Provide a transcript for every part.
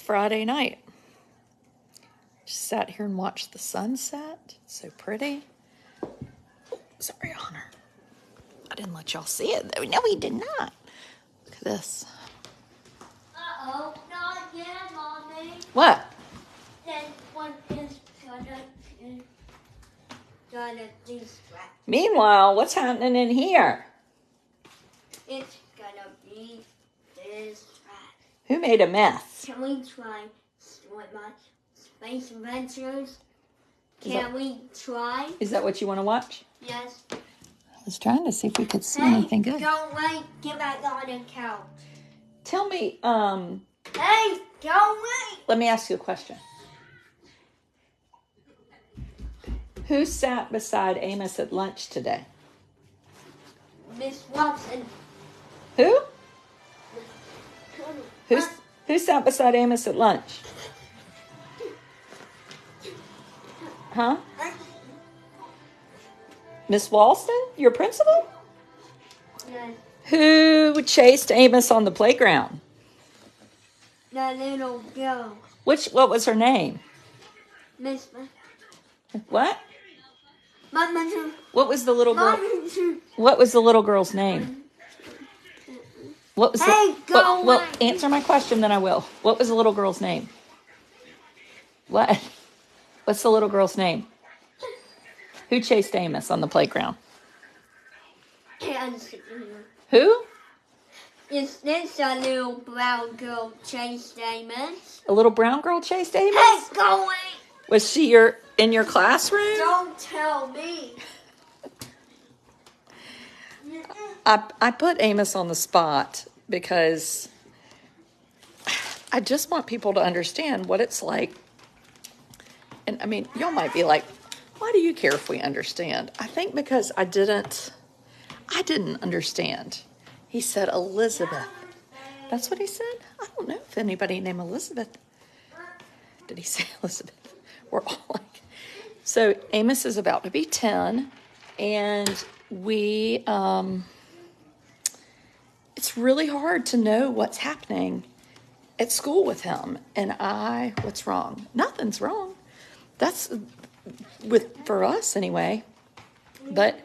Friday night. Just sat here and watched the sunset. So pretty. Oh, sorry, Honor. I didn't let y'all see it, though. No, we did not. Look at this. Uh-oh, not yet, Mommy. What? Then one is gonna distract. Meanwhile, what's happening in here? It's gonna be distract. Who made a mess? Can we try Space Adventures? Can we try? Is that what you want to watch? Yes. I was trying to see if we could see anything good. Don't wait. Get back on the couch. Tell me, Hey, don't wait. let me ask you a question. Who sat beside Amos at lunch today? Miss Watson. Who? Who sat beside Amos at lunch? Huh? Miss Walston, your principal? Yes. Who chased Amos on the playground? The little girl. What was her name? Miss. What? Mama. What was the little girl? What was the little girl's name? What was Hey, go well, away. answer my question, then I will. What was the little girl's name? What? What's the little girl's name? Who chased Amos on the playground? Who? Is this a little brown girl chased Amos? A little brown girl chased Amos? Hey, go away. Was she in your classroom? Don't tell me. I put Amos on the spot because I just want people to understand what it's like. And I mean, y'all might be like, why do you care if we understand? I think because I didn't understand. He said Elizabeth. That's what he said? I don't know if anybody named Elizabeth. Did he say Elizabeth? We're all like. So Amos is about to be 10, and we, it's really hard to know what's happening at school with him. And what's wrong? Nothing's wrong. That's for us anyway. But,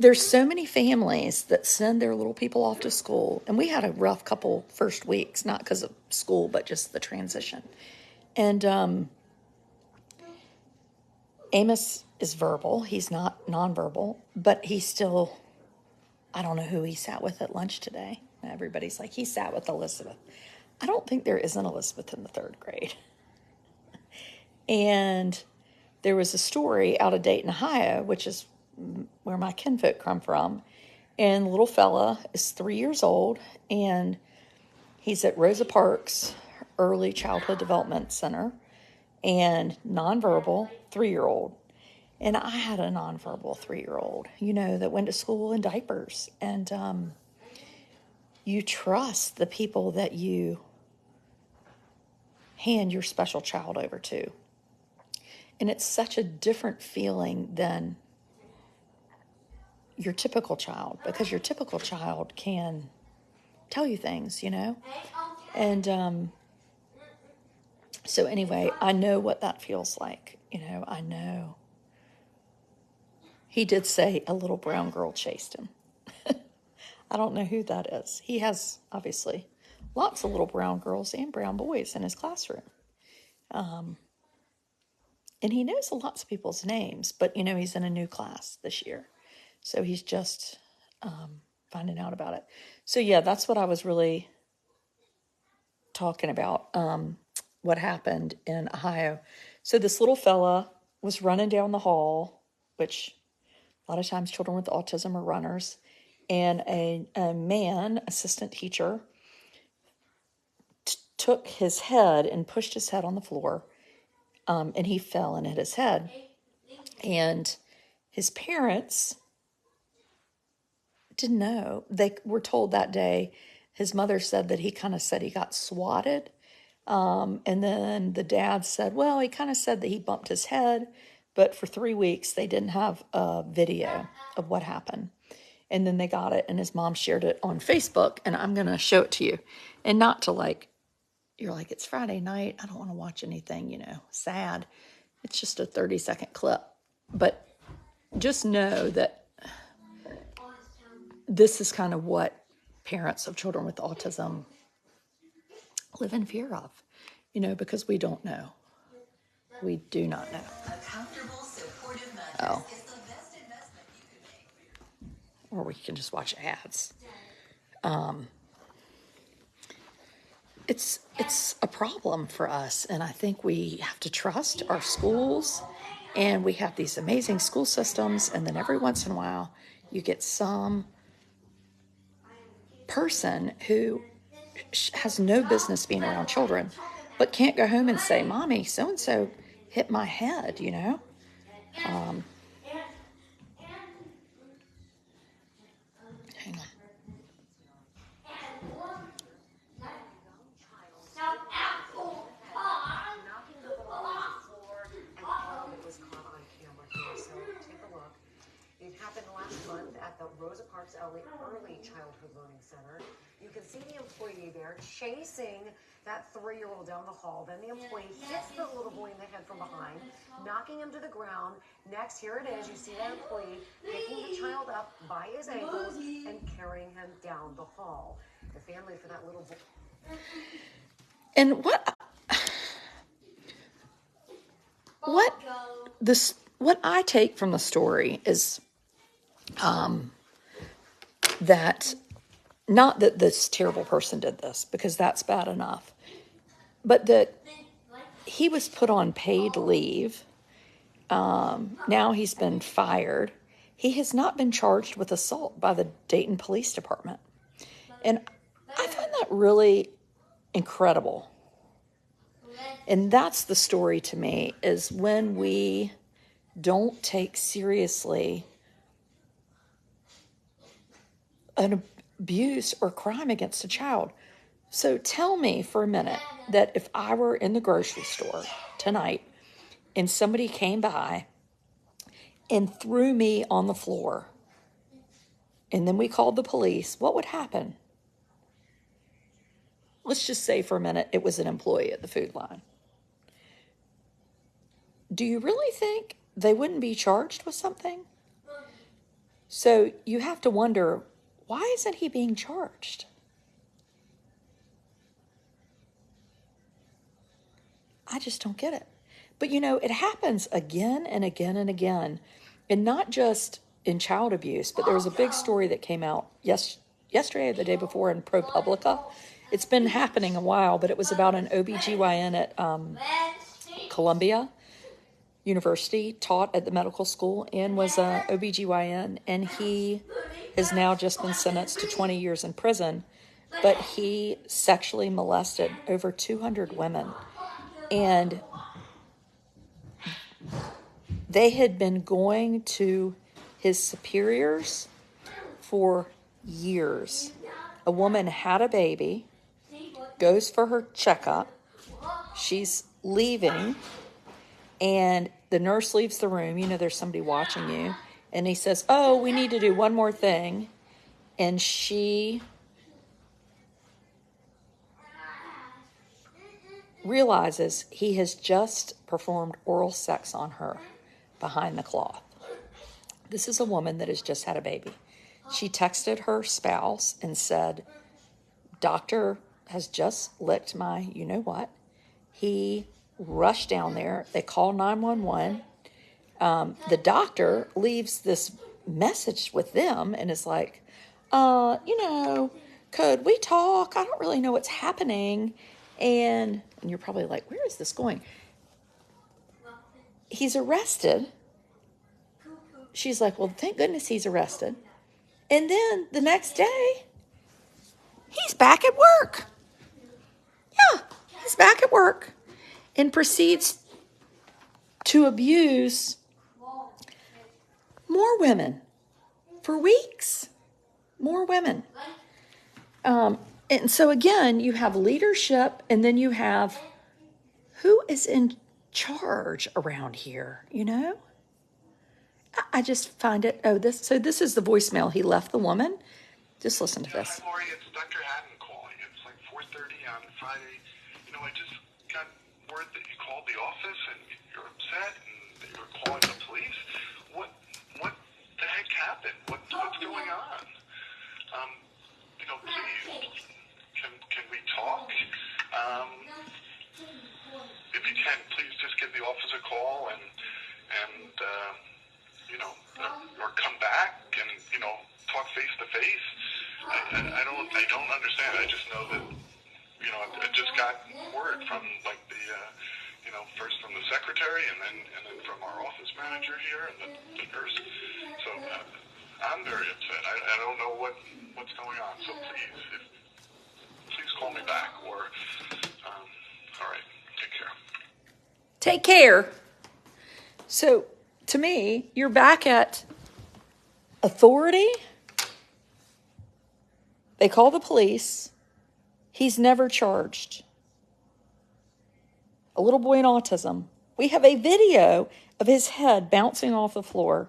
there's so many families that send their little people off to school. And we had a rough couple first weeks, not because of school, but just the transition. And Amos is verbal. He's not nonverbal, but he's still, I don't know who he sat with at lunch today. Everybody's like, he sat with Elizabeth. I don't think there is an Elizabeth in the 3rd grade. And there was a story out of Dayton, Ohio, which is where my kinfolk come from. And the little fella is 3 years old, and he's at Rosa Parks Early Childhood Development Center, and nonverbal 3-year-old. And I had a nonverbal 3-year-old, that went to school in diapers. And you trust the people that you hand your special child over to. And it's such a different feeling than your typical child, because your typical child can tell you things, And so anyway, I know what that feels like. I know. He did say a little brown girl chased him. I don't know who that is. He has, obviously, lots of little brown girls and brown boys in his classroom. And he knows lots of people's names, but, he's in a new class this year. So he's just finding out about it. So, yeah, that's what I was really talking about, what happened in Ohio. So this little fella was running down the hall, which a lot of times children with autism are runners, and a man, assistant teacher, took his head and pushed his head on the floor, and he fell and hit his head. And his parents didn't know. They were told that day, his mother said that he kind of said he got swatted. And then the dad said, well, he kind of said that he bumped his head, but for 3 weeks they didn't have a video of what happened. And then they got it, and his mom shared it on Facebook, and I'm going to show it to you. And not to like, you're like, it's Friday night. I don't want to watch anything, sad. It's just a 30-second clip. But just know that this is kind of what parents of children with autism live in fear of, because we don't know. We do not know. A comfortable, supportive mattress is the best investment you can make. Or we can just watch ads. It's a problem for us, and I think we have to trust our schools, and we have these amazing school systems, and then every once in a while you get some person who has no business being around children, but can't go home and say, Mommy, so-and-so hit my head, Hang on. It happened last month at the Rosa Parks Early Childhood Learning Center. You can see the employee there chasing that 3-year-old down the hall. Then the employee hits the little boy in the head from behind, knocking him to the ground. Next, here it is. You see that employee picking the child up by his ankles and carrying him down the hall. The family for that little boy. And what I take from the story is that not that this terrible person did this, because that's bad enough, but that he was put on paid leave. Now he's been fired. He has not been charged with assault by the Dayton Police Department. And I find that really incredible. And that's the story to me, is when we don't take seriously an abuse or crime against a child. So tell me for a minute that if I were in the grocery store tonight and somebody came by and threw me on the floor, and then we called the police, what would happen? Let's just say for a minute it was an employee at the food line. Do you really think they wouldn't be charged with something? So you have to wonder, why isn't he being charged? I just don't get it. But it happens again and again and again. And not just in child abuse, but there was a big story that came out yesterday or the day before in ProPublica. It's been happening a while, but it was about an OBGYN at Columbia University, taught at the medical school and was a OBGYN, and he has now just been sentenced to 20 years in prison, but he sexually molested over 200 women. And they had been going to his superiors for years. A woman had a baby, goes for her checkup, she's leaving, and the nurse leaves the room. There's somebody watching you. And he says, oh, we need to do one more thing. And she realizes he has just performed oral sex on her behind the cloth. This is a woman that has just had a baby. She texted her spouse and said, doctor has just licked my you-know-what. He rushed down there. They call 911. The doctor leaves this message with them and is like, could we talk? I don't really know what's happening. And you're probably like, where is this going? He's arrested. She's like, well, thank goodness he's arrested. And then the next day, he's back at work. Yeah, he's back at work and proceeds to abuse more women for weeks. More women. And so again, you have leadership, and then you have who is in charge around here, I just find it. Oh, this is the voicemail he left the woman. Just listen to Yeah, this. hi, Lori. It's Dr. Haddon calling. It's like 4:30 on Friday. I just got word that you called the office and you're upset and that you're calling the police. What the heck happened? What's going on? Please, can we talk? If you can, please just give the office a call and or come back and talk face to face. I don't understand. I just know that I just got word from like the first from the secretary and then from our office manager here and the nurse. So I'm very upset. I don't know what's going on. So please call me back or all right. Take care. Take care. So to me, you're back at authority. They call the police. He's never charged. A little boy in autism. We have a video of his head bouncing off the floor.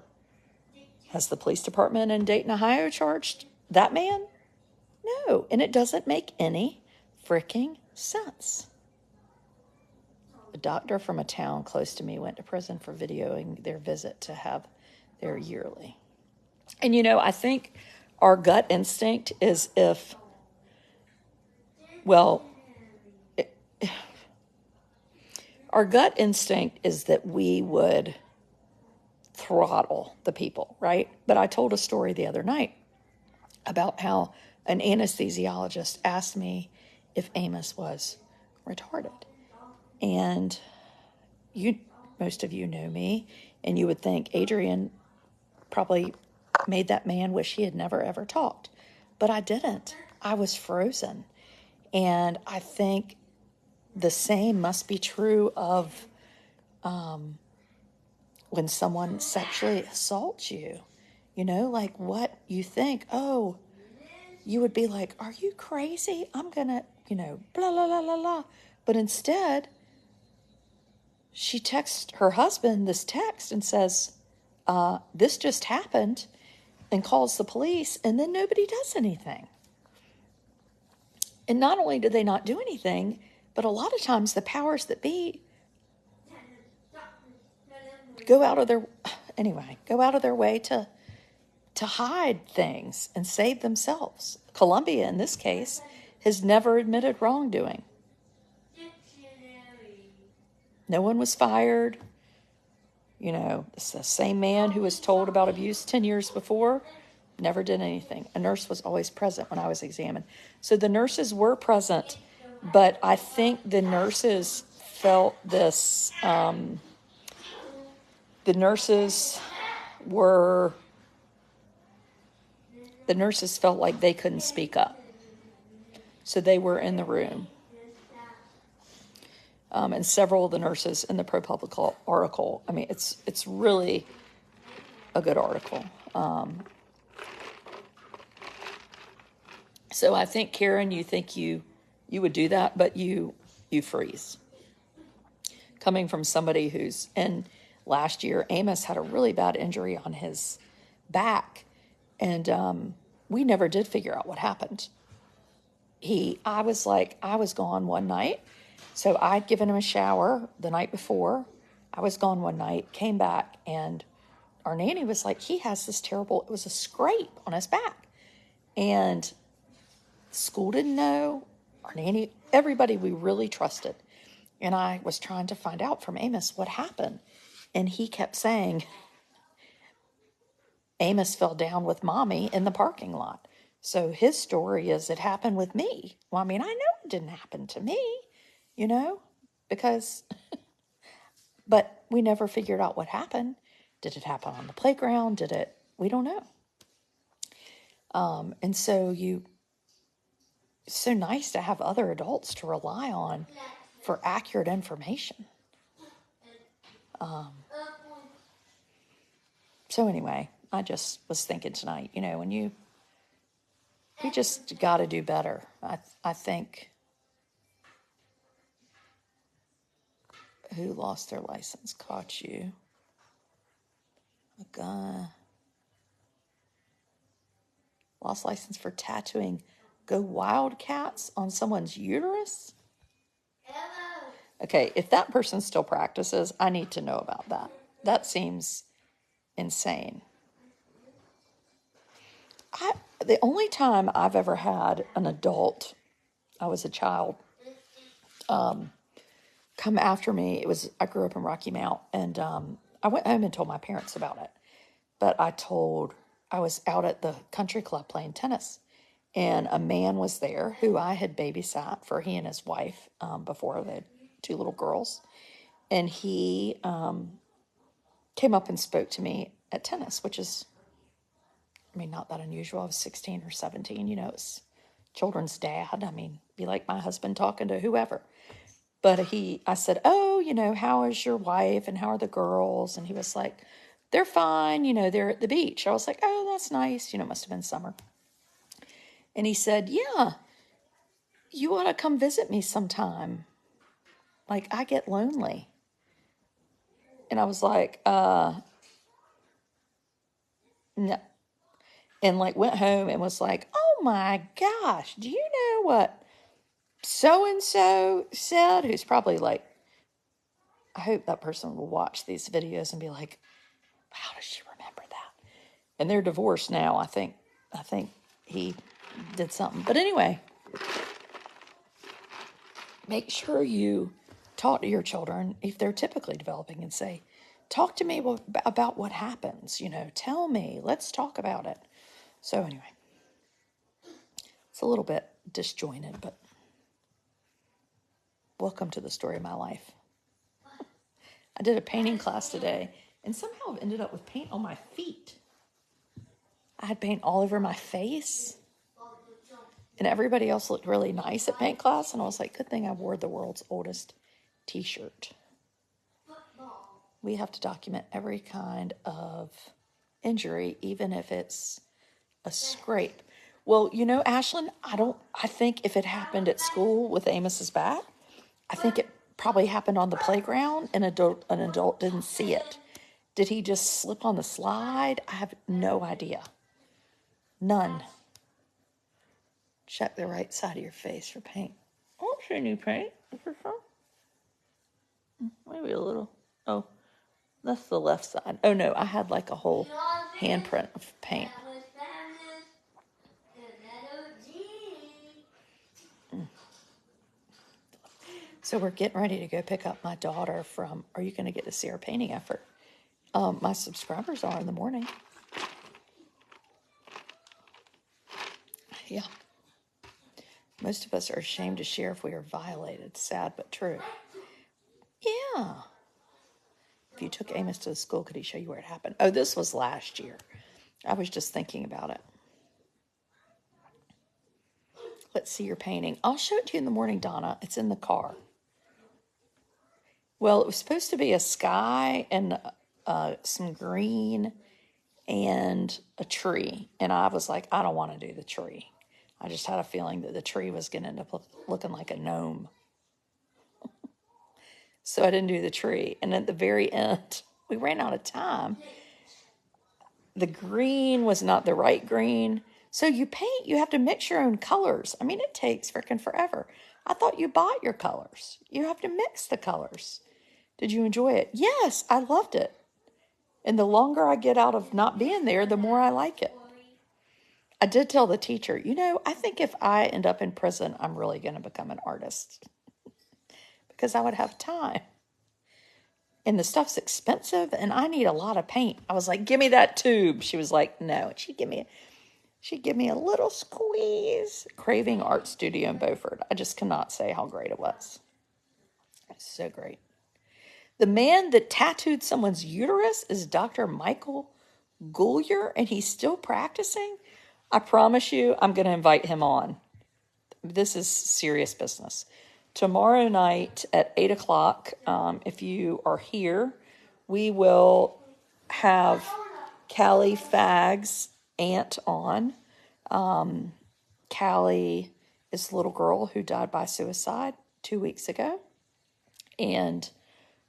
Has the police department in Dayton, Ohio charged that man? No, and it doesn't make any freaking sense. A doctor from a town close to me went to prison for videoing their visit to have their yearly. And I think our gut instinct is our gut instinct is that we would throttle the people, right? But I told a story the other night about how an anesthesiologist asked me if Amos was retarded. And most of you know me, and you would think Adrian probably made that man wish he had never, ever talked. But I didn't. I was frozen. And I think the same must be true of when someone sexually assaults you. Like what you think, you would be like, are you crazy? I'm going to, blah, blah, blah, blah, blah. But instead, she texts her husband this text and says, this just happened, and calls the police, and then nobody does anything. And not only do they not do anything, but a lot of times the powers that be go out of their way to hide things and save themselves. Columbia, in this case, has never admitted wrongdoing. No one was fired. It's the same man who was told about abuse 10 years before, never did anything. A nurse was always present when I was examined. So the nurses were present, but I think the nurses felt this, the nurses felt like they couldn't speak up. So they were in the room. And several of the nurses in the ProPublica article, it's really a good article. So I think, Karen, you think you would do that, but you freeze. Coming from somebody who's last year, Amos had a really bad injury on his back, and we never did figure out what happened. I was gone one night, so I'd given him a shower the night before. I was gone one night, came back, and our nanny was like, he has this terrible, it was a scrape on his back. And school didn't know, our nanny, everybody we really trusted. And I was trying to find out from Amos what happened. And he kept saying, Amos fell down with mommy in the parking lot. So his story is, it happened with me. Well, I know it didn't happen to me, because, but we never figured out what happened. Did it happen on the playground? We don't know. And so it's so nice to have other adults to rely on for accurate information. So anyway, I just was thinking tonight, we just got to do better. I think who lost their license caught you. Lost license for tattooing Go Wildcats on someone's uterus? Okay, if that person still practices, I need to know about that. That seems insane. The only time I've ever had an adult, I was a child, come after me, I grew up in Rocky Mount, and I went home and told my parents about it. But I was out at the country club playing tennis, and a man was there who I had babysat for he and his wife before they had 2 little girls. And he came up and spoke to me at tennis, which is, not that unusual. I was 16 or 17, it's children's dad. Be like my husband talking to whoever. But I said, oh, how is your wife and how are the girls? And he was like, they're fine, they're at the beach. I was like, oh, that's nice. It must have been summer. And he said, yeah, you ought to come visit me sometime. Like, I get lonely. And I was like, no. And went home and was like, oh my gosh, do you know what so-and-so said? Who's probably like, I hope that person will watch these videos and be like, how does she remember that? And they're divorced now. I think he did something. But anyway, make sure you talk to your children if they're typically developing and say, talk to me about what happens. Tell me. Let's talk about it. So anyway, it's a little bit disjointed, but welcome to the story of my life. I did a painting class today, and somehow I've ended up with paint on my feet. I had paint all over my face, and everybody else looked really nice at paint class, and I was like, good thing I wore the world's oldest t-shirt. We have to document every kind of injury, even if it's a scrape. Well, Ashlyn, I think if it happened at school with Amos's back, I think it probably happened on the playground and an adult didn't see it. Did he just slip on the slide? I have no idea. None. Check the right side of your face for paint. I don't see any paint. Is there some? Maybe a little. Oh, that's the left side. Oh no, I had like a whole handprint of paint. So we're getting ready to go pick up my daughter from, are you going to get to see our painting effort? My subscribers are in the morning. Yeah. Most of us are ashamed to share if we are violated. Sad but true. Yeah. If you took Amos to the school, could he show you where it happened? Oh, this was last year. I was just thinking about it. Let's see your painting. I'll show it to you in the morning, Donna. It's in the car. Well, it was supposed to be a sky and some green and a tree. And I was like, I don't want to do the tree. I just had a feeling that the tree was going to end up looking like a gnome. So I didn't do the tree. And at the very end, we ran out of time. The green was not the right green. So you paint, you have to mix your own colors. It takes freaking forever. I thought you bought your colors. You have to mix the colors. Did you enjoy it? Yes, I loved it. And the longer I get out of not being there, the more I like it. I did tell the teacher, I think if I end up in prison, I'm really going to become an artist. Because I would have time. And the stuff's expensive, and I need a lot of paint. I was like, give me that tube. She was like, no. She'd give me a little squeeze. Craving Art Studio in Beaufort. I just cannot say how great it was. It's so great. The man that tattooed someone's uterus is Dr. Michael Goulier, and he's still practicing. I promise you, I'm going to invite him on. This is serious business. Tomorrow night at 8 o'clock, if you are here, we will have Callie Fagg's aunt on. Callie is the little girl who died by suicide 2 weeks ago. And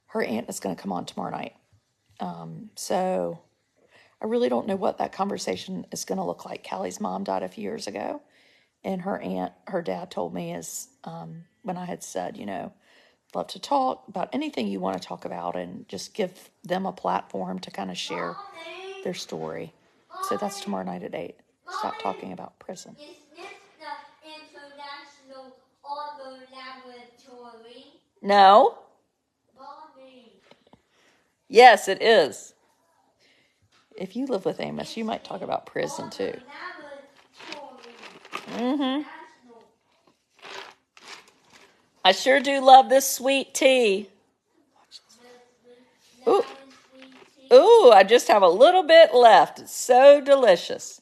her aunt is going to come on tomorrow night. So I really don't know what that conversation is going to look like. Callie's mom died a few years ago, and her dad told me when I had said, love to talk about anything you want to talk about and just give them a platform to kind of share their story. So that's tomorrow night at 8. Stop talking about prison. Is this the International Auto Laboratory? No. Mommy. Yes, it is. If you live with Amos, you might talk about prison too. Mm-hmm. I sure do love this sweet tea. Ooh. Ooh, I just have a little bit left. It's so delicious.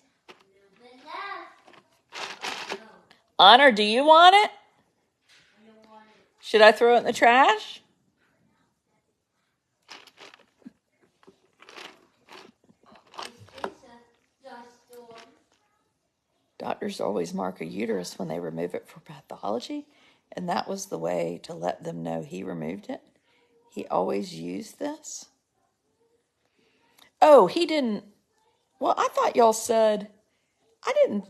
Honor, do you want it? Should I throw it in the trash? Doctors always mark a uterus when they remove it for pathology, and that was the way to let them know he removed it. He always used this. Oh, he didn't. Well, I thought y'all said I didn't.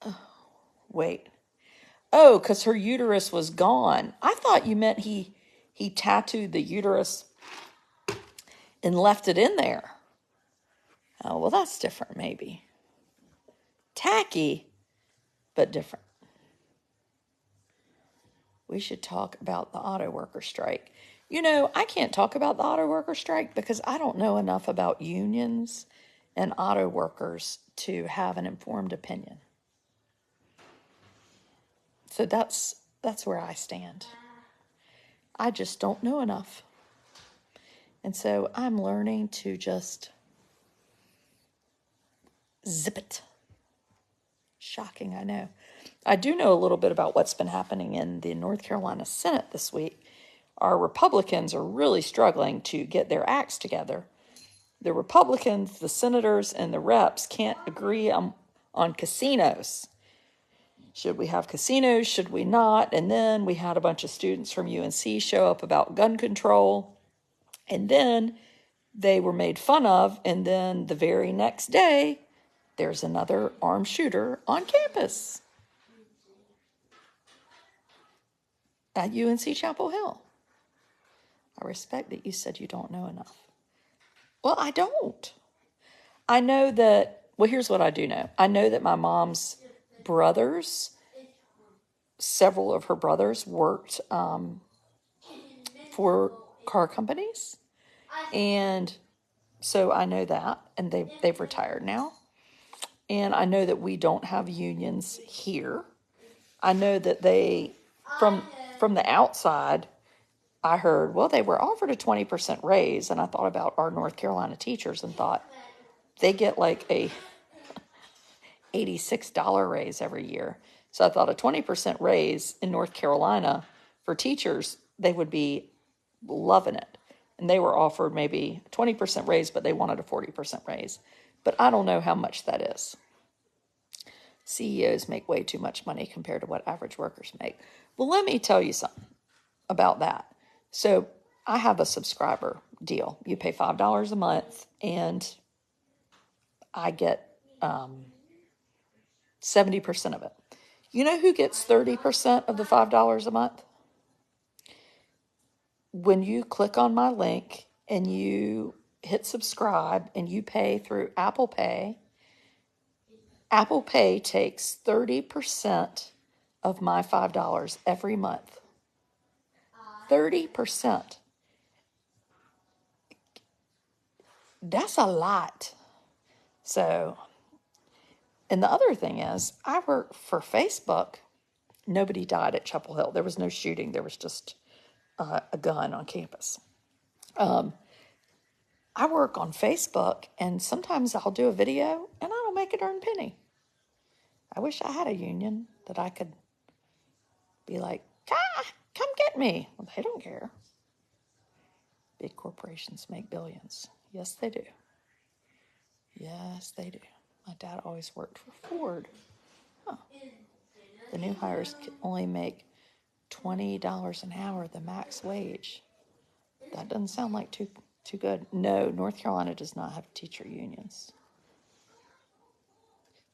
Oh, wait. Oh, because her uterus was gone. I thought you meant he tattooed the uterus and left it in there. Oh, well, that's different, maybe. Tacky, but different. We should talk about the auto worker strike. I can't talk about the auto worker strike because I don't know enough about unions and auto workers to have an informed opinion. So that's where I stand. I just don't know enough. And so I'm learning to just zip it. Shocking, I know. I do know a little bit about what's been happening in the North Carolina Senate this week. Our Republicans are really struggling to get their acts together. The Republicans, the senators, and the reps can't agree on casinos. Should we have casinos? Should we not? And then we had a bunch of students from UNC show up about gun control. And then they were made fun of. And then the very next day, there's another armed shooter on campus at UNC Chapel Hill. I respect that you said you don't know enough. Well, I don't. I know that, well, here's what I do know. I know that my mom's brothers, several of her brothers worked for car companies. And so I know that, and they've retired now. And I know that we don't have unions here. I know that from the outside, I heard, well, they were offered a 20% raise. And I thought about our North Carolina teachers and thought, they get like a $86 raise every year. So I thought a 20% raise in North Carolina for teachers, they would be loving it. And they were offered maybe a 20% raise, but they wanted a 40% raise. But I don't know how much that is. CEOs make way too much money compared to what average workers make. Well, let me tell you something about that. So I have a subscriber deal. You pay $5 a month, and I get 70% of it. You know who gets 30% of the $5 a month? When you click on my link and you hit subscribe and you pay through Apple Pay takes 30% of my $5 every month. 30%. That's a lot. So, and the other thing is, I work for Facebook. Nobody died at Chapel Hill. There was no shooting. There was just a gun on campus. I work on Facebook, and sometimes I'll do a video, and I don't make a darn penny. I wish I had a union that I could be like, come get me. Well, they don't care. Big corporations make billions. Yes, they do. Yes, they do. My dad always worked for Ford. Huh. The new hires can only make $20 an hour, the max wage. That doesn't sound like too Too good. No, North Carolina does not have teacher unions.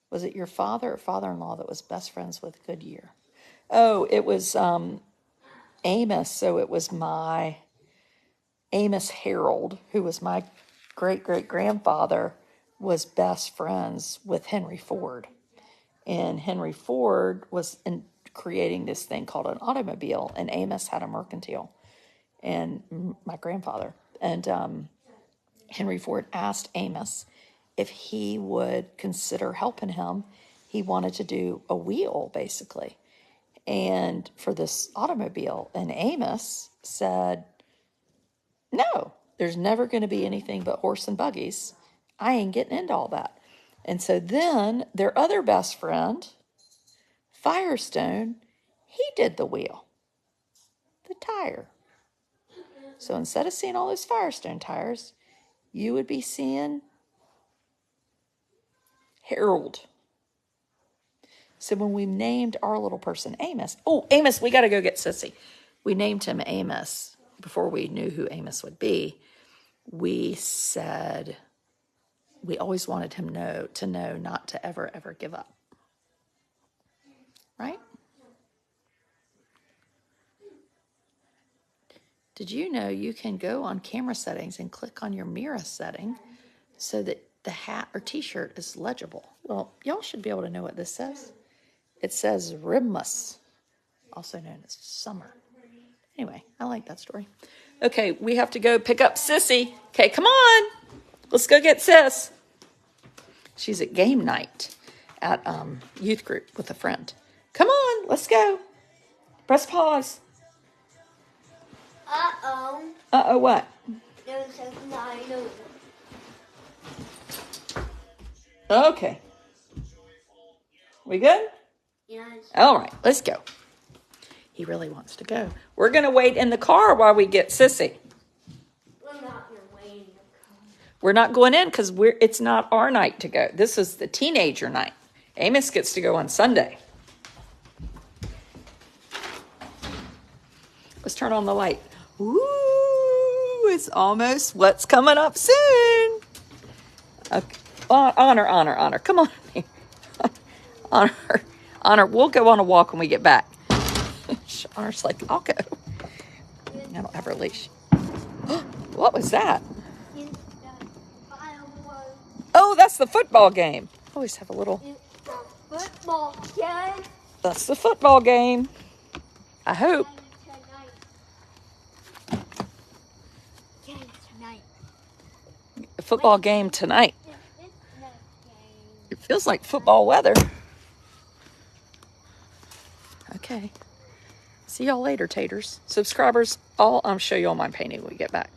Was it your father or father-in-law that was best friends with Goodyear? Oh, it was Amos. So it was my Amos Harold, who was my great-great-grandfather, was best friends with Henry Ford. And Henry Ford was creating this thing called an automobile, and Amos had a mercantile, and my grandfather. And Henry Ford asked Amos if he would consider helping him. He wanted to do a wheel, basically, and for this automobile. And Amos said, no, there's never going to be anything but horse and buggies. I ain't getting into all that. And so then their other best friend, Firestone, he did the wheel, the tire. So instead of seeing all those Firestone tires, you would be seeing Harold. So when we named our little person Amos, oh, Amos, we got to go get Sissy. We named him Amos before we knew who Amos would be. We said we always wanted him to know not to ever give up. Right? Did you know you can go on camera settings and click on your mirror setting so that the hat or t-shirt is legible? Well, y'all should be able to know what this says. It says Ribmus, also known as summer. Anyway, I like that story. Okay, we have to go pick up Sissy. Okay, come on. Let's go get Sis. She's at game night at youth group with a friend. Come on, let's go. Press pause. Uh-oh. Uh-oh, what? There's a 9. Okay. We good? Yes. All right, let's go. He really wants to go. We're going to wait in the car while we get Sissy. We're not going to wait in the car. We're not going in because it's not our night to go. This is the teenager night. Amos gets to go on Sunday. Let's turn on the light. Ooh, it's almost what's coming up soon. Okay. Honor. Come on. Honor. We'll go on a walk when we get back. Honor's like, I'll go. I don't have her leash. What was that? Oh, that's the football game. I always have a little. It's the football game. That's the football game. I hope. The football game tonight. It feels like football weather. Okay. See y'all later, taters. Subscribers, I'll show you all my painting when we get back.